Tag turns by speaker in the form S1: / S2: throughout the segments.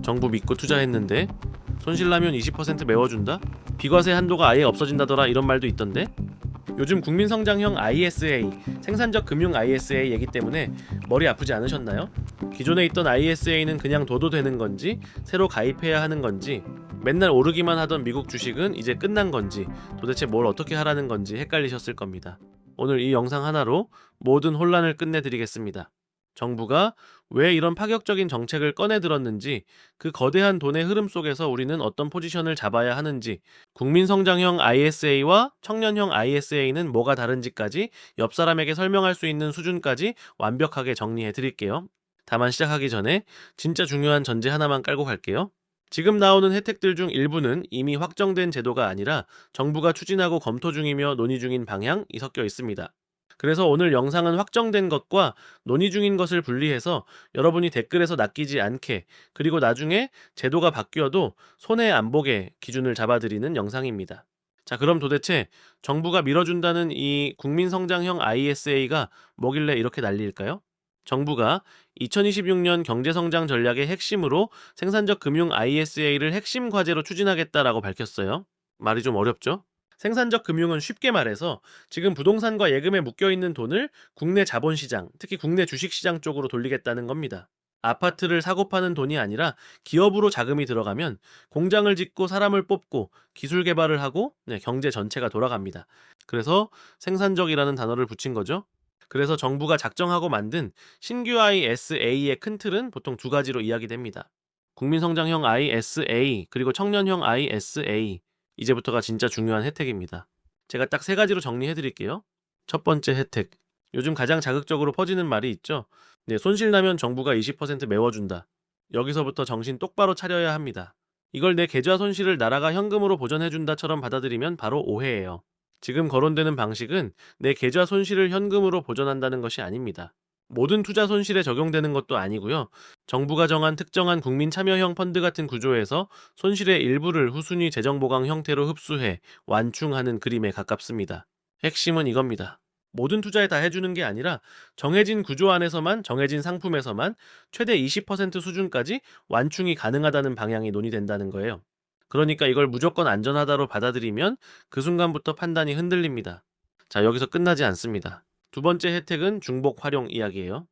S1: 정부 믿고 투자했는데 손실나면 20% 메워준다? 비과세 한도가 아예 없어진다더라 이런 말도 있던데? 요즘 국민성장형 ISA, 생산적 금융 ISA 얘기 때문에 머리 아프지 않으셨나요? 기존에 있던 ISA는 그냥 둬도 되는 건지 새로 가입해야 하는 건지 맨날 오르기만 하던 미국 주식은 이제 끝난 건지 도대체 뭘 어떻게 하라는 건지 헷갈리셨을 겁니다. 오늘 이 영상 하나로 모든 혼란을 끝내드리겠습니다. 정부가 왜 이런 파격적인 정책을 꺼내들었는지, 그 거대한 돈의 흐름 속에서 우리는 어떤 포지션을 잡아야 하는지, 국민성장형 ISA와 청년형 ISA는 뭐가 다른지까지 옆 사람에게 설명할 수 있는 수준까지 완벽하게 정리해 드릴게요. 다만 시작하기 전에 진짜 중요한 전제 하나만 깔고 갈게요. 지금 나오는 혜택들 중 일부는 이미 확정된 제도가 아니라 정부가 추진하고 검토 중이며 논의 중인 방향이 섞여 있습니다. 그래서 오늘 영상은 확정된 것과 논의 중인 것을 분리해서 여러분이 댓글에서 낚이지 않게, 그리고 나중에 제도가 바뀌어도 손해 안 보게 기준을 잡아드리는 영상입니다. 자, 그럼 도대체 정부가 밀어준다는 이 국민성장형 ISA가 뭐길래 이렇게 난리일까요? 정부가 2026년 경제성장 전략의 핵심으로 생산적 금융 ISA를 핵심 과제로 추진하겠다라고 밝혔어요. 말이 좀 어렵죠? 생산적 금융은 쉽게 말해서 지금 부동산과 예금에 묶여있는 돈을 국내 자본시장, 특히 국내 주식시장 쪽으로 돌리겠다는 겁니다. 아파트를 사고 파는 돈이 아니라 기업으로 자금이 들어가면 공장을 짓고 사람을 뽑고 기술 개발을 하고 경제 전체가 돌아갑니다. 그래서 생산적이라는 단어를 붙인 거죠. 그래서 정부가 작정하고 만든 신규 ISA의 큰 틀은 보통 두 가지로 이야기됩니다. 국민성장형 ISA 그리고 청년형 ISA. 이제부터가 진짜 중요한 혜택입니다. 제가 딱 세 가지로 정리해 드릴게요. 첫 번째 혜택. 요즘 가장 자극적으로 퍼지는 말이 있죠. 손실 나면 정부가 20% 메워준다. 여기서부터 정신 똑바로 차려야 합니다. 이걸 내 계좌 손실을 나라가 현금으로 보전해준다처럼 받아들이면 바로 오해예요. 지금 거론되는 방식은 내 계좌 손실을 현금으로 보전한다는 것이 아닙니다. 모든 투자 손실에 적용되는 것도 아니고요. 정부가 정한 특정한 국민 참여형 펀드 같은 구조에서 손실의 일부를 후순위 재정보강 형태로 흡수해 완충하는 그림에 가깝습니다. 핵심은 이겁니다. 모든 투자에 다 해주는 게 아니라 정해진 구조 안에서만, 정해진 상품에서만 최대 20% 수준까지 완충이 가능하다는 방향이 논의된다는 거예요. 그러니까 이걸 무조건 안전하다로 받아들이면 그 순간부터 판단이 흔들립니다. 자, 여기서 끝나지 않습니다. 두 번째 혜택은 중복 활용 이야기예요.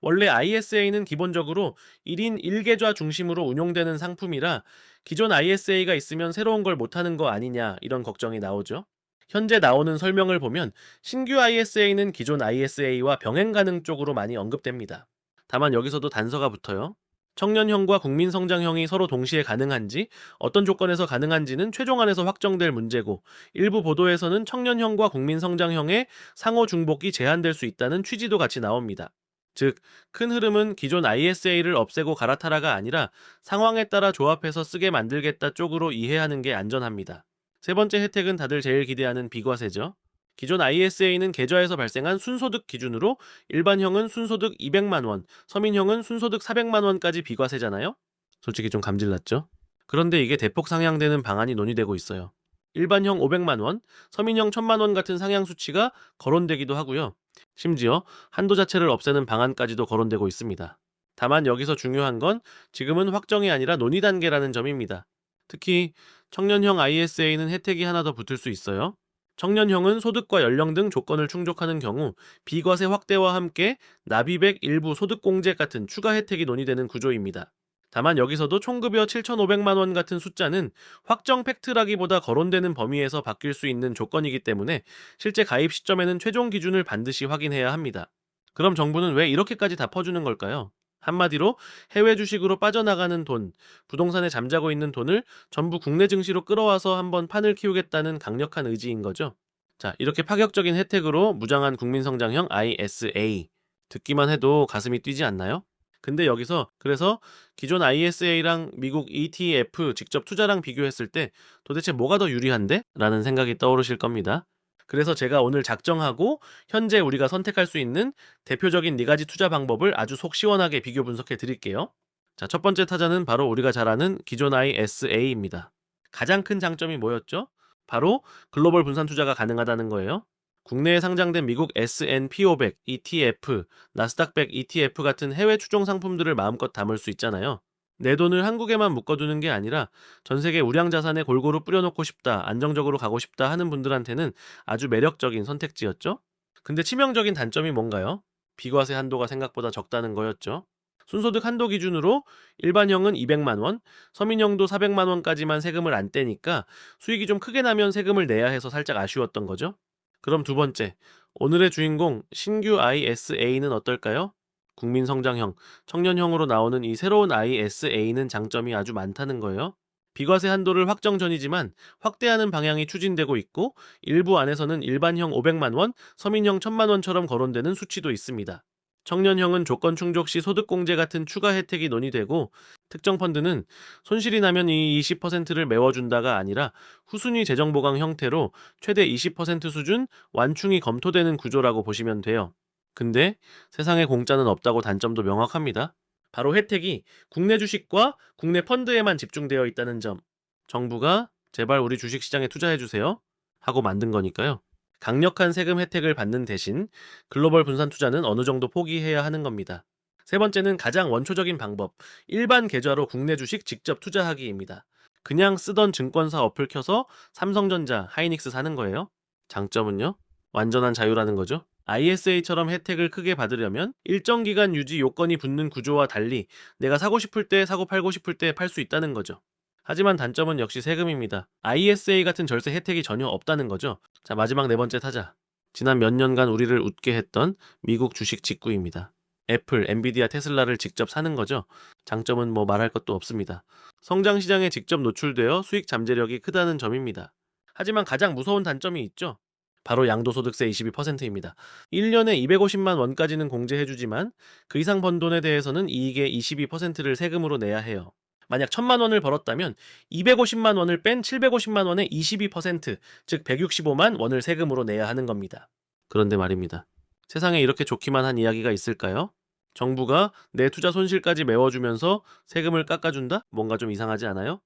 S1: 원래 ISA는 기본적으로 1인 1계좌 중심으로 운용되는 상품이라 기존 ISA가 있으면 새로운 걸 못하는 거 아니냐 이런 걱정이 나오죠. 현재 나오는 설명을 보면 신규 ISA는 기존 ISA와 병행 가능 쪽으로 많이 언급됩니다. 다만 여기서도 단서가 붙어요. 청년형과 국민성장형이 서로 동시에 가능한지, 어떤 조건에서 가능한지는 최종안에서 확정될 문제고, 일부 보도에서는 청년형과 국민성장형의 상호 중복이 제한될 수 있다는 취지도 같이 나옵니다. 즉, 큰 흐름은 기존 ISA를 없애고 갈아타라가 아니라 상황에 따라 조합해서 쓰게 만들겠다 쪽으로 이해하는 게 안전합니다. 세 번째 혜택은 다들 제일 기대하는 비과세죠. 기존 ISA는 계좌에서 발생한 순소득 기준으로 일반형은 순소득 200만 원, 서민형은 순소득 400만 원까지 비과세잖아요? 솔직히 좀 감질났죠? 그런데 이게 대폭 상향되는 방안이 논의되고 있어요. 일반형 500만 원, 서민형 1000만 원 같은 상향 수치가 거론되기도 하고요. 심지어 한도 자체를 없애는 방안까지도 거론되고 있습니다. 다만 여기서 중요한 건 지금은 확정이 아니라 논의 단계라는 점입니다. 특히 청년형 ISA는 혜택이 하나 더 붙을 수 있어요. 청년형은 소득과 연령 등 조건을 충족하는 경우 비과세 확대와 함께 납입액 일부 소득공제 같은 추가 혜택이 논의되는 구조입니다. 다만 여기서도 총급여 7,500만 원 같은 숫자는 확정 팩트라기보다 거론되는 범위에서 바뀔 수 있는 조건이기 때문에 실제 가입 시점에는 최종 기준을 반드시 확인해야 합니다. 그럼 정부는 왜 이렇게까지 다 퍼주는 걸까요? 한마디로 해외 주식으로 빠져나가는 돈, 부동산에 잠자고 있는 돈을 전부 국내 증시로 끌어와서 한번 판을 키우겠다는 강력한 의지인 거죠. 자, 이렇게 파격적인 혜택으로 무장한 국민성장형 ISA. 듣기만 해도 가슴이 뛰지 않나요? 근데 여기서 그래서 기존 ISA랑 미국 ETF 직접 투자랑 비교했을 때 도대체 뭐가 더 유리한데? 라는 생각이 떠오르실 겁니다. 그래서 제가 오늘 작정하고 현재 우리가 선택할 수 있는 대표적인 4가지 투자 방법을 아주 속 시원하게 비교 분석해 드릴게요. 자, 첫 번째 타자는 바로 우리가 잘 아는 기존 ISA입니다. 가장 큰 장점이 뭐였죠? 바로 글로벌 분산 투자가 가능하다는 거예요. 국내에 상장된 미국 S&P 500 ETF, 나스닥 100 ETF 같은 해외 추종 상품들을 마음껏 담을 수 있잖아요. 내 돈을 한국에만 묶어두는 게 아니라 전 세계 우량 자산에 골고루 뿌려놓고 싶다, 안정적으로 가고 싶다 하는 분들한테는 아주 매력적인 선택지였죠. 근데 치명적인 단점이 뭔가요? 비과세 한도가 생각보다 적다는 거였죠. 순소득 한도 기준으로 일반형은 200만 원, 서민형도 400만 원까지만 세금을 안 떼니까 수익이 좀 크게 나면 세금을 내야 해서 살짝 아쉬웠던 거죠. 그럼 두 번째, 오늘의 주인공 신규 ISA는 어떨까요? 국민성장형, 청년형으로 나오는 이 새로운 ISA는 장점이 아주 많다는 거예요. 비과세 한도를 확정 전이지만 확대하는 방향이 추진되고 있고 일부 안에서는 일반형 500만 원, 서민형 1000만 원처럼 거론되는 수치도 있습니다. 청년형은 조건 충족 시 소득공제 같은 추가 혜택이 논의되고 특정 펀드는 손실이 나면 이 20%를 메워준다가 아니라 후순위 재정보강 형태로 최대 20% 수준 완충이 검토되는 구조라고 보시면 돼요. 근데 세상에 공짜는 없다고 단점도 명확합니다. 바로 혜택이 국내 주식과 국내 펀드에만 집중되어 있다는 점. 정부가 제발 우리 주식시장에 투자해주세요 하고 만든 거니까요. 강력한 세금 혜택을 받는 대신 글로벌 분산 투자는 어느 정도 포기해야 하는 겁니다. 세 번째는 가장 원초적인 방법, 일반 계좌로 국내 주식 직접 투자하기입니다. 그냥 쓰던 증권사 어플 켜서 삼성전자, 하이닉스 사는 거예요. 장점은요? 완전한 자유라는 거죠. ISA처럼 혜택을 크게 받으려면 일정 기간 유지 요건이 붙는 구조와 달리 내가 사고 싶을 때 사고 팔고 싶을 때 팔 수 있다는 거죠. 하지만 단점은 역시 세금입니다. ISA 같은 절세 혜택이 전혀 없다는 거죠. 자, 마지막 네 번째 타자. 지난 몇 년간 우리를 웃게 했던 미국 주식 직구입니다. 애플, 엔비디아, 테슬라를 직접 사는 거죠. 장점은 뭐 말할 것도 없습니다. 성장 시장에 직접 노출되어 수익 잠재력이 크다는 점입니다. 하지만 가장 무서운 단점이 있죠. 바로 양도소득세 22%입니다. 1년에 250만 원까지는 공제해주지만 그 이상 번 돈에 대해서는 이익의 22%를 세금으로 내야 해요. 만약 1000만 원을 벌었다면 250만 원을 뺀 750만 원의 22%, 즉 165만 원을 세금으로 내야 하는 겁니다. 그런데 말입니다. 세상에 이렇게 좋기만 한 이야기가 있을까요? 정부가 내 투자 손실까지 메워주면서 세금을 깎아준다? 뭔가 좀 이상하지 않아요?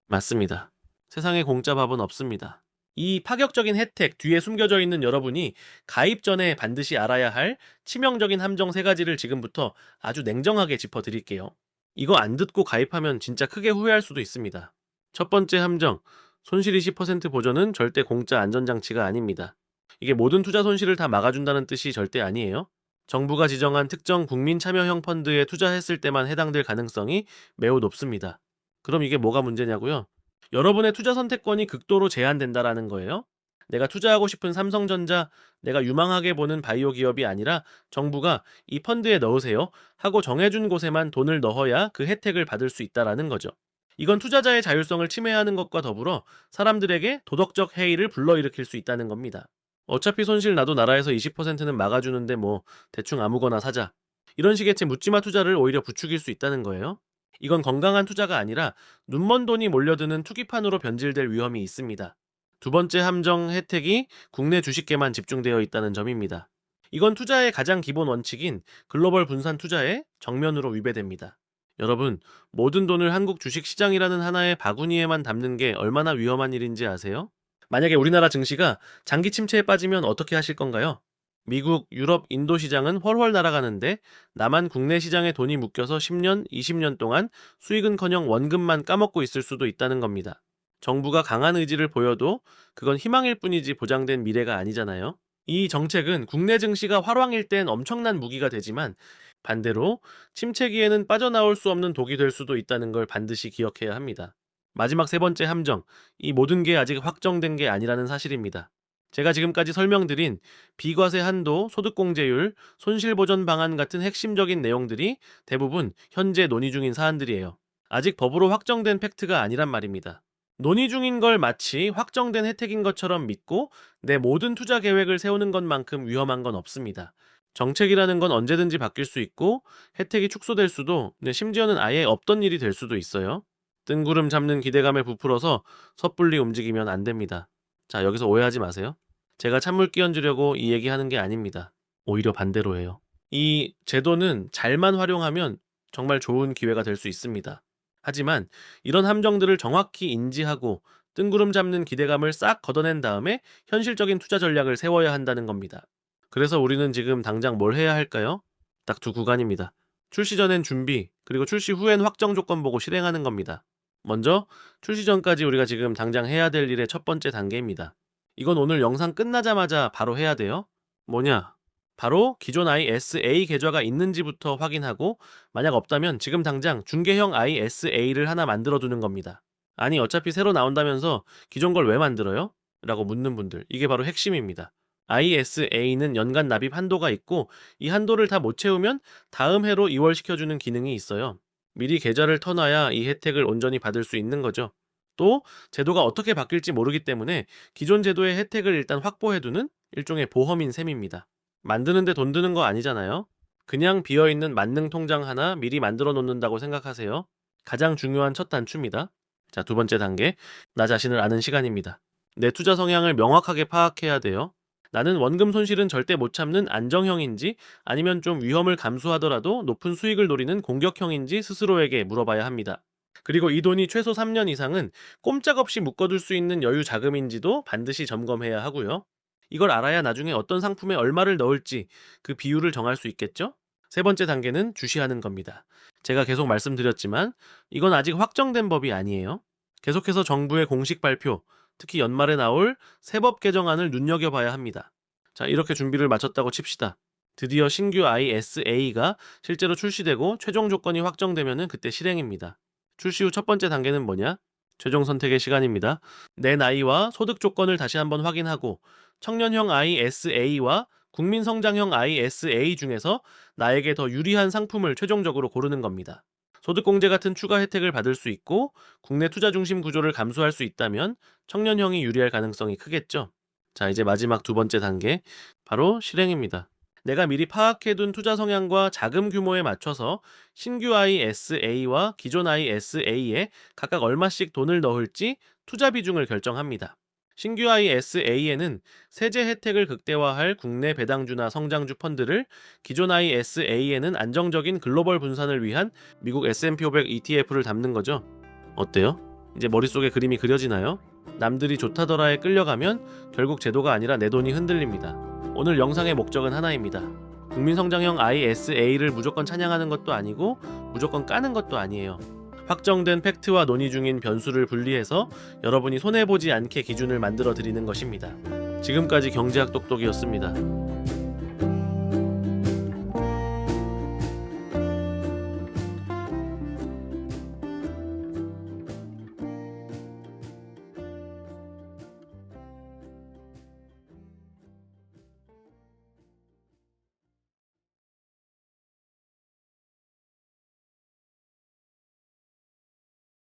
S1: 맞습니다. 세상에 공짜 밥은 없습니다. 이 파격적인 혜택 뒤에 숨겨져 있는 여러분이 가입 전에 반드시 알아야 할 치명적인 함정 3가지를 지금부터 아주 냉정하게 짚어드릴게요. 이거 안 듣고 가입하면 진짜 크게 후회할 수도 있습니다. 첫 번째 함정, 손실 20% 보전은 절대 공짜 안전장치가 아닙니다. 이게 모든 투자 손실을 다 막아준다는 뜻이 절대 아니에요. 정부가 지정한 특정 국민 참여형 펀드에 투자했을 때만 해당될 가능성이 매우 높습니다. 그럼 이게 뭐가 문제냐고요? 여러분의 투자 선택권이 극도로 제한된다라는 거예요. 내가 투자하고 싶은 삼성전자, 내가 유망하게 보는 바이오 기업이 아니라 정부가 이 펀드에 넣으세요 하고 정해준 곳에만 돈을 넣어야 그 혜택을 받을 수 있다라는 거죠. 이건 투자자의 자율성을 침해하는 것과 더불어 사람들에게 도덕적 해이를 불러일으킬 수 있다는 겁니다. 어차피 손실 나도 나라에서 20%는 막아주는데 뭐 대충 아무거나 사자. 이런 식의 채 묻지마 투자를 오히려 부추길 수 있다는 거예요. 이건 건강한 투자가 아니라 눈먼 돈이 몰려드는 투기판으로 변질될 위험이 있습니다. 두 번째 함정 혜택이 국내 주식계만 집중되어 있다는 점입니다. 이건 투자의 가장 기본 원칙인 글로벌 분산 투자에 정면으로 위배됩니다. 여러분, 모든 돈을 한국 주식시장이라는 하나의 바구니에만 담는 게 얼마나 위험한 일인지 아세요? 만약에 우리나라 증시가 장기 침체에 빠지면 어떻게 하실 건가요? 미국, 유럽, 인도 시장은 훨훨 날아가는데 나만 국내 시장에 돈이 묶여서 10년, 20년 동안 수익은커녕 원금만 까먹고 있을 수도 있다는 겁니다. 정부가 강한 의지를 보여도 그건 희망일 뿐이지 보장된 미래가 아니잖아요. 이 정책은 국내 증시가 활황일 땐 엄청난 무기가 되지만 반대로 침체기에는 빠져나올 수 없는 독이 될 수도 있다는 걸 반드시 기억해야 합니다. 마지막 세 번째 함정, 이 모든 게 아직 확정된 게 아니라는 사실입니다. 제가 지금까지 설명드린 비과세 한도, 소득공제율, 손실보전 방안 같은 핵심적인 내용들이 대부분 현재 논의 중인 사안들이에요. 아직 법으로 확정된 팩트가 아니란 말입니다. 논의 중인 걸 마치 확정된 혜택인 것처럼 믿고 내 모든 투자 계획을 세우는 것만큼 위험한 건 없습니다. 정책이라는 건 언제든지 바뀔 수 있고 혜택이 축소될 수도, 심지어는 아예 없던 일이 될 수도 있어요. 뜬구름 잡는 기대감에 부풀어서 섣불리 움직이면 안 됩니다. 자, 여기서 오해하지 마세요. 제가 찬물 끼얹으려고 이 얘기하는 게 아닙니다. 오히려 반대로 해요. 이 제도는 잘만 활용하면 정말 좋은 기회가 될 수 있습니다. 하지만 이런 함정들을 정확히 인지하고 뜬구름 잡는 기대감을 싹 걷어낸 다음에 현실적인 투자 전략을 세워야 한다는 겁니다. 그래서 우리는 지금 당장 뭘 해야 할까요? 딱 두 구간입니다. 출시 전엔 준비, 그리고 출시 후엔 확정 조건 보고 실행하는 겁니다. 먼저 출시 전까지 우리가 지금 당장 해야 될 일의 첫 번째 단계입니다. 이건 오늘 영상 끝나자마자 바로 해야 돼요. 뭐냐? 바로 기존 ISA 계좌가 있는지부터 확인하고, 만약 없다면 지금 당장 중개형 ISA를 하나 만들어 두는 겁니다. 아니, 어차피 새로 나온다면서 기존 걸 왜 만들어요? 라고 묻는 분들, 이게 바로 핵심입니다. ISA는 연간 납입 한도가 있고, 이 한도를 다 못 채우면 다음 해로 이월시켜주는 기능이 있어요. 미리 계좌를 터놔야 이 혜택을 온전히 받을 수 있는 거죠. 또 제도가 어떻게 바뀔지 모르기 때문에 기존 제도의 혜택을 일단 확보해두는 일종의 보험인 셈입니다. 만드는데 돈 드는 거 아니잖아요. 그냥 비어있는 만능 통장 하나 미리 만들어 놓는다고 생각하세요. 가장 중요한 첫 단추입니다. 자, 두 번째 단계, 나 자신을 아는 시간입니다. 내 투자 성향을 명확하게 파악해야 돼요. 나는 원금 손실은 절대 못 참는 안정형인지, 아니면 좀 위험을 감수하더라도 높은 수익을 노리는 공격형인지 스스로에게 물어봐야 합니다. 그리고 이 돈이 최소 3년 이상은 꼼짝없이 묶어둘 수 있는 여유 자금인지도 반드시 점검해야 하고요. 이걸 알아야 나중에 어떤 상품에 얼마를 넣을지 그 비율을 정할 수 있겠죠? 세 번째 단계는 주시하는 겁니다. 제가 계속 말씀드렸지만 이건 아직 확정된 법이 아니에요. 계속해서 정부의 공식 발표, 특히 연말에 나올 세법 개정안을 눈여겨봐야 합니다. 자, 이렇게 준비를 마쳤다고 칩시다. 드디어 신규 ISA가 실제로 출시되고 최종 조건이 확정되면 그때 실행입니다. 출시 후 첫 번째 단계는 뭐냐? 최종 선택의 시간입니다. 내 나이와 소득 조건을 다시 한번 확인하고 청년형 ISA와 국민성장형 ISA 중에서 나에게 더 유리한 상품을 최종적으로 고르는 겁니다. 소득공제 같은 추가 혜택을 받을 수 있고 국내 투자 중심 구조를 감수할 수 있다면 청년형이 유리할 가능성이 크겠죠. 자, 이제 마지막 두 번째 단계, 바로 실행입니다. 내가 미리 파악해둔 투자 성향과 자금 규모에 맞춰서 신규 ISA와 기존 ISA에 각각 얼마씩 돈을 넣을지 투자 비중을 결정합니다. 신규 ISA에는 세제 혜택을 극대화할 국내 배당주나 성장주 펀드를, 기존 ISA에는 안정적인 글로벌 분산을 위한 미국 S&P 500 ETF를 담는 거죠. 어때요? 이제 머릿속에 그림이 그려지나요? 남들이 좋다더라에 끌려가면 결국 제도가 아니라 내 돈이 흔들립니다. 오늘 영상의 목적은 하나입니다. 국민성장형 ISA를 무조건 찬양하는 것도 아니고 무조건 까는 것도 아니에요. 확정된 팩트와 논의 중인 변수를 분리해서 여러분이 손해보지 않게 기준을 만들어 드리는 것입니다. 지금까지 경제학 똑똑이었습니다.